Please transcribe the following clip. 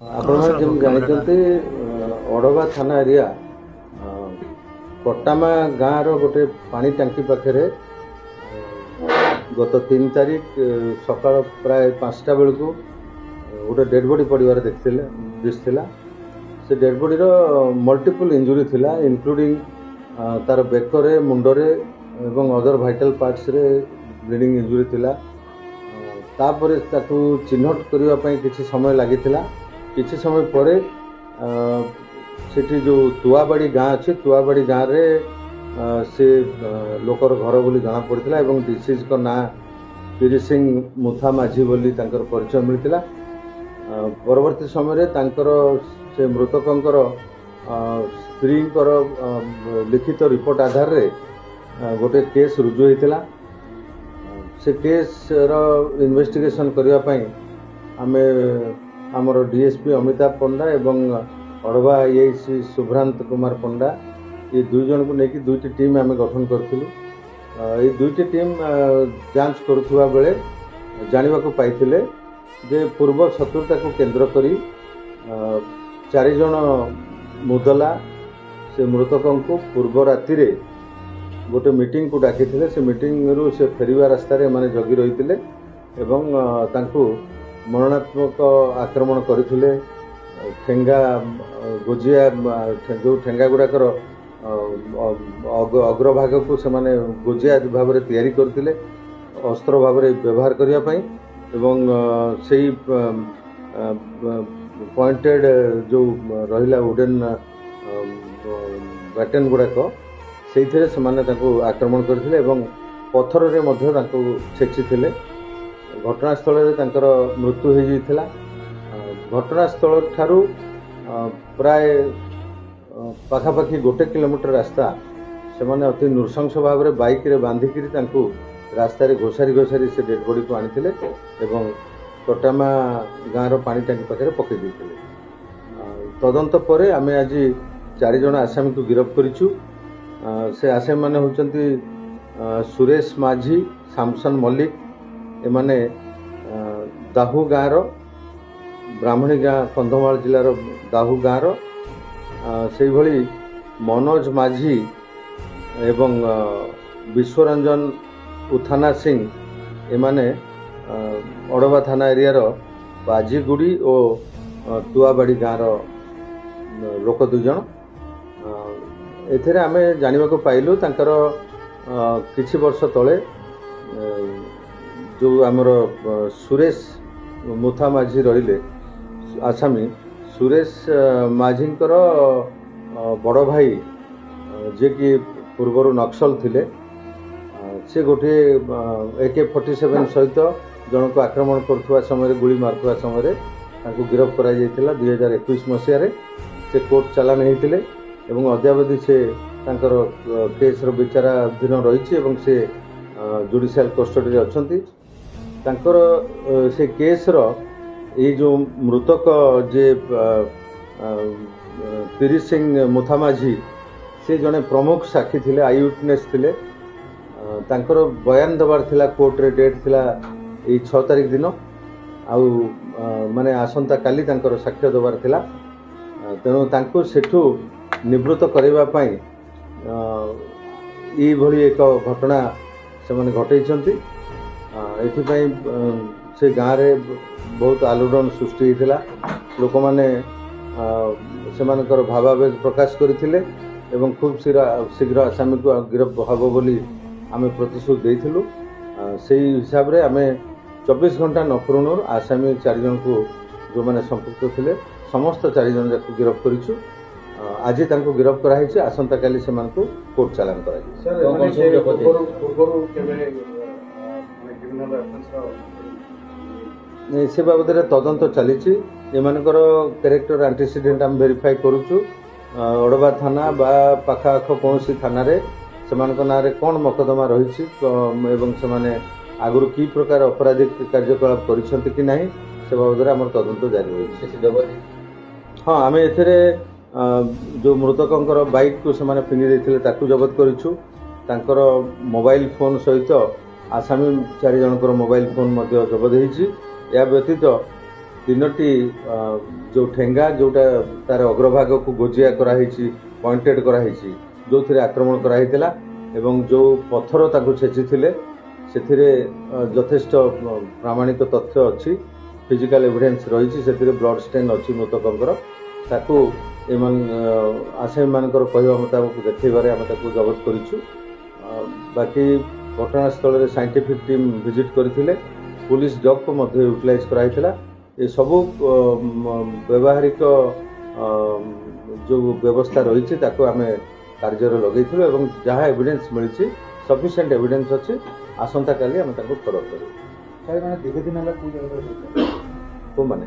ଆପଣ ଯେମିତି ଜାଣିଛନ୍ତି ଅଡ଼ବା ଥାନା ଏରିଆ କଟାମା ଗାଁର ଗୋଟେ ପାଣି ଟାଙ୍କି ପାଖରେ ଗତ 3 ତାରିଖ ସକାଳ ପ୍ରାୟ 5ଟା ବେଳକୁ ଗୋଟେ ଡେଡ୍ ବଡି ପଡ଼ିବାର ଦିଶିଥିଲା। ସେ ଡେଡ୍ ବଡିର ମଲ୍ଟିପଲ୍ ଇଞ୍ଜୁରି ଥିଲା, ଇନକ୍ଲୁଡ଼ିଂ ତାର ବେକରେ, ମୁଣ୍ଡରେ ଏବଂ ଅଦର ଭାଇଟାଲ ପାର୍ଟସରେ ବ୍ଲିଡିଂ ଇଞ୍ଜୁରି ଥିଲା। ତାପରେ ତାକୁ ଚିହ୍ନଟ କରିବା ପାଇଁ କିଛି ସମୟ ଲାଗିଥିଲା। କିଛି ସମୟ ପରେ ସେଠି ଯେଉଁ ତୁଆବାଡ଼ି ଗାଁ ଅଛି, ତୁଆବାଡ଼ି ଗାଁରେ ସେ ଲୋକର ଘର ବୋଲି ଜଣାପଡ଼ିଥିଲା ଏବଂ ଡିସିଜ୍ଙ୍କ ନାଁ ପିରି ସିଂ ମୁଥା ମାଝୀ ବୋଲି ତାଙ୍କର ପରିଚୟ ମିଳିଥିଲା। ପରବର୍ତ୍ତୀ ସମୟରେ ତାଙ୍କର ସେ ମୃତକଙ୍କର ସ୍ତ୍ରୀଙ୍କର ଲିଖିତ ରିପୋର୍ଟ ଆଧାରରେ ଗୋଟେ କେସ୍ ରୁଜୁ ହୋଇଥିଲା। ସେ କେସ୍ର ଇନଭେଷ୍ଟିଗେସନ୍ କରିବା ପାଇଁ ଆମେ ଆମର ଡିଏସ୍ପି ଅମିତାଭ ପଣ୍ଡା ଏବଂ ଅଡ଼ବା ଆଇଆଇସି ସୁଭ୍ରାନ୍ତ କୁମାର ପଣ୍ଡା ଏ ଦୁଇ ଜଣଙ୍କୁ ନେଇକି 2ଟି ଟିମ୍ ଆମେ ଗଠନ କରିଥିଲୁ। এই 2ଟି ଟିମ୍ ଯାଞ୍ଚ କରୁଥିବା ବେଳେ ଜାଣିବାକୁ ପାଇଥିଲେ ଯେ ପୂର୍ବ ଶତ୍ରୁତାକୁ କେନ୍ଦ୍ର କରି 4 ଜଣ ମୁଦଲା ସେ ମୃତକଙ୍କୁ ପୂର୍ବ ରାତିରେ ଗୋଟେ ମିଟିଂକୁ ଡାକିଥିଲେ। ସେ ମିଟିଂରୁ ସେ ଫେରିବା ରାସ୍ତାରେ ଏମାନେ ଜଗି ରହିଥିଲେ ଏବଂ ତାଙ୍କୁ ମରଣାତ୍ମକ ଆକ୍ରମଣ କରିଥିଲେ। ଠେଙ୍ଗା ଗୋଜିଆ ଯେଉଁ ଠେଙ୍ଗା ଗୁଡ଼ାକର ଅଗ୍ରଭାଗକୁ ସେମାନେ ଗୋଜିଆ ଭାବରେ ତିଆରି କରିଥିଲେ ଅସ୍ତ୍ର ଭାବରେ ବ୍ୟବହାର କରିବା ପାଇଁ ଏବଂ ସେଇ ପଏଣ୍ଟେଡ୍ ଯେଉଁ ରହିଲା ଉଡେନ୍ ବ୍ୟାଟେନ୍ ଗୁଡ଼ାକ ସେଇଥିରେ ସେମାନେ ତାଙ୍କୁ ଆକ୍ରମଣ କରିଥିଲେ ଏବଂ ପଥରରେ ମଧ୍ୟ ତାଙ୍କୁ ଛେଚିଥିଲେ। ଘଟଣାସ୍ଥଳରେ ତାଙ୍କର ମୃତ୍ୟୁ ହୋଇଯାଇଥିଲା। ଘଟଣାସ୍ଥଳ ଠାରୁ ପ୍ରାୟ ପାଖାପାଖି 1 କିଲୋମିଟର ରାସ୍ତା ସେମାନେ ଅତି ନୃଶଂସ ଭାବରେ ବାଇକ୍ରେ ବାନ୍ଧିକିରି ତାଙ୍କୁ ରାସ୍ତାରେ ଘୋଷାରି ସେ ଡେଡ୍ ବଡିକୁ ଆଣିଥିଲେ ଏବଂ କଟାମା ଗାଁର ପାଣି ଟାଙ୍କି ପାଖରେ ପକାଇ ଦେଇଥିଲେ। ତଦନ୍ତ ପରେ ଆମେ ଆଜି 4 ଜଣ ଆସାମୀକୁ ଗିରଫ କରିଛୁ। ସେ ଆସାମୀମାନେ ହେଉଛନ୍ତି ସୁରେଶ ମାଝୀ, ସାମସନ୍ ମଲ୍ଲିକ, ଏମାନେ ଦାହୁ ଗାଁର, ବ୍ରାହ୍ମଣୀ ଗାଁ କନ୍ଧମାଳ ଜିଲ୍ଲାର ଦାହୁ ଗାଁର, ସେଇଭଳି ମନୋଜ ମାଝୀ ଏବଂ ବିଶ୍ୱରଞ୍ଜନ ଉଥାନା ସିଂ ଏମାନେ ଅଡ଼ବା ଥାନା ଏରିଆର ବାଜିଗୁଡ଼ି ଓ ତୁଆବାଡ଼ି ଗାଁର ଲୋକ 2 ଜଣ। ଏଥିରେ ଆମେ ଜାଣିବାକୁ ପାଇଲୁ ତାଙ୍କର କିଛି ବର୍ଷ ତଳେ ଯେଉଁ ଆମର ସୁରେଶ ମୁଥା ମାଝୀ ରହିଲେ ଆସାମୀ, ସୁରେଶ ମାଝୀଙ୍କର ବଡ଼ ଭାଇ ଯିଏକି ପୂର୍ବରୁ ନକ୍ସଲ ଥିଲେ, ସେ ଗୋଟିଏ AK-47 ସହିତ ଜଣକୁ ଆକ୍ରମଣ କରୁଥିବା ସମୟରେ, ଗୁଳି ମାରୁଥିବା ସମୟରେ ତାଙ୍କୁ ଗିରଫ କରାଯାଇଥିଲା 2021 ମସିହାରେ। ସେ କୋର୍ଟ ଚାଲାଣ ହୋଇଥିଲେ ଏବଂ ଅଦ୍ୟାବଧି ସେ ତାଙ୍କର କେସ୍ର ବିଚାରାଧୀନ ରହିଛି ଏବଂ ସେ ଜୁଡ଼ିସିଆଲ କଷ୍ଟଡିରେ ଅଛନ୍ତି। ତାଙ୍କର ସେ କେସ୍ର ଏଇ ଯେଉଁ ମୃତକ ଯେ ପିରି ସିଂ ମୁଥା ମାଝୀ, ସେ ଜଣେ ପ୍ରମୁଖ ସାକ୍ଷୀ ଥିଲେ, ଆଇ ୱିଟନେସ୍ ଥିଲେ। ତାଙ୍କର ବୟାନ ଦେବାର ଥିଲା, କୋର୍ଟରେ ଡେଟ୍ ଥିଲା ଏଇ 6 ତାରିଖ ଦିନ, ଆଉ ମାନେ ଆସନ୍ତାକାଲି ତାଙ୍କର ସାକ୍ଷ୍ୟ ଦେବାର ଥିଲା। ତେଣୁ ତାଙ୍କୁ ସେଠୁ ନିବୃତ୍ତ କରିବା ପାଇଁ ଏଇଭଳି ଏକ ଘଟଣା ସେମାନେ ଘଟାଇଛନ୍ତି। ଏଥିପାଇଁ ସେ ଗାଁରେ ବହୁତ ଆଲୋଡ଼ନ ସୃଷ୍ଟି ହୋଇଥିଲା। ଲୋକମାନେ ସେମାନଙ୍କର ଭାବାବେଗ ପ୍ରକାଶ କରିଥିଲେ ଏବଂ ଖୁବ୍ ଶୀଘ୍ର ଆସାମୀକୁ ଗିରଫ ହେବ ବୋଲି ଆମେ ପ୍ରତିଶ୍ରୁତି ଦେଇଥିଲୁ। ସେହି ହିସାବରେ ଆମେ 24 ଘଣ୍ଟା ନ ପୂର୍ବରୁ ଆସାମୀ 4 ଜଣଙ୍କୁ ଯେଉଁମାନେ ସମ୍ପୃକ୍ତ ଥିଲେ ସମସ୍ତ 4 ଜଣ ଯାକୁ ଗିରଫ କରିଛୁ। ଆଜି ତାଙ୍କୁ ଗିରଫ କରାଯାଇଛି, ଆସନ୍ତାକାଲି ସେମାନଙ୍କୁ କୋର୍ଟ ଚାଲାଣ କରାଯିବ। ସେ ବାବଦରେ ତଦନ୍ତ ଚାଲିଛି। ଏମାନଙ୍କର କ୍ୟାରେକ୍ଟର ଆଣ୍ଟିସିଡେଣ୍ଟ ଆମେ ଭେରିଫାଏ କରୁଛୁ। ଅଡ଼ବା ଥାନା ବା ପାଖଆଖ କୌଣସି ଥାନାରେ ସେମାନଙ୍କ ନାଁରେ କ'ଣ ମକଦ୍ଦମା ରହିଛି ଏବଂ ସେମାନେ ଆଗରୁ କି ପ୍ରକାର ଅପରାଧିକ କାର୍ଯ୍ୟକଳାପ କରିଛନ୍ତି କି ନାହିଁ ସେ ବାବଦରେ ଆମର ତଦନ୍ତ ଜାରି ରହିଛି। ହଁ, ଆମେ ଏଥିରେ ଯେଉଁ ମୃତକଙ୍କର ବାଇକ୍କୁ ସେମାନେ ଫିଙ୍ଗି ଦେଇଥିଲେ ତାକୁ ଜବତ କରିଛୁ। ତାଙ୍କର ମୋବାଇଲ ଫୋନ୍ ସହିତ ଆସାମୀ 4 ଜଣଙ୍କର ମୋବାଇଲ ଫୋନ୍ ମଧ୍ୟ ଜବତ ହୋଇଛି। ଏହା ବ୍ୟତୀତ ତିନୋଟି ଯେଉଁ ଠେଙ୍ଗା ଯେଉଁଟା ତାର ଅଗ୍ରଭାଗକୁ ଗୋଜିଆ କରାହେଇଛି, ପଏଣ୍ଟେଡ୍ କରାହେଇଛି, ଯେଉଁଥିରେ ଆକ୍ରମଣ କରାହେଇଥିଲା ଏବଂ ଯେଉଁ ପଥର ତାକୁ ଛେଚିଥିଲେ ସେଥିରେ ଯଥେଷ୍ଟ ପ୍ରାମାଣିକ ତଥ୍ୟ ଅଛି, ଫିଜିକାଲ ଏଭିଡେନ୍ସ ରହିଛି, ସେଥିରେ ବ୍ଲଡ୍ ଷ୍ଟେନ୍ ଅଛି ମୃତକଙ୍କର। ତାକୁ ଆସାମୀମାନଙ୍କର କହିବା ମୁତାବକ ଦେଖେଇବାରେ ଆମେ ତାକୁ ଜବତ କରିଛୁ। ବାକି ଘଟଣାସ୍ଥଳରେ ସାଇଣ୍ଟିଫିକ୍ ଟିମ୍ ଭିଜିଟ୍ କରିଥିଲେ, ପୁଲିସ ଡଗ୍କୁ ମଧ୍ୟ ୟୁଟିଲାଇଜ୍ କରାଯାଇଥିଲା। ଏସବୁ ବ୍ୟବହାରିକ ଯେଉଁ ବ୍ୟବସ୍ଥା ରହିଛି ତାକୁ ଆମେ କାର୍ଯ୍ୟରେ ଲଗେଇଥିଲୁ ଏବଂ ଯାହା ଏଭିଡେନ୍ସ ମିଳିଛି ସଫିସିଏଣ୍ଟ ଏଭିଡେନ୍ସ ଅଛି। ଆସନ୍ତାକାଲି ଆମେ ତାଙ୍କୁ ଫଲୋ କରିବୁ। ଦୀର୍ଘ ଦିନ ହେଲା କେଉଁ ଜାଗାରେ କେଉଁମାନେ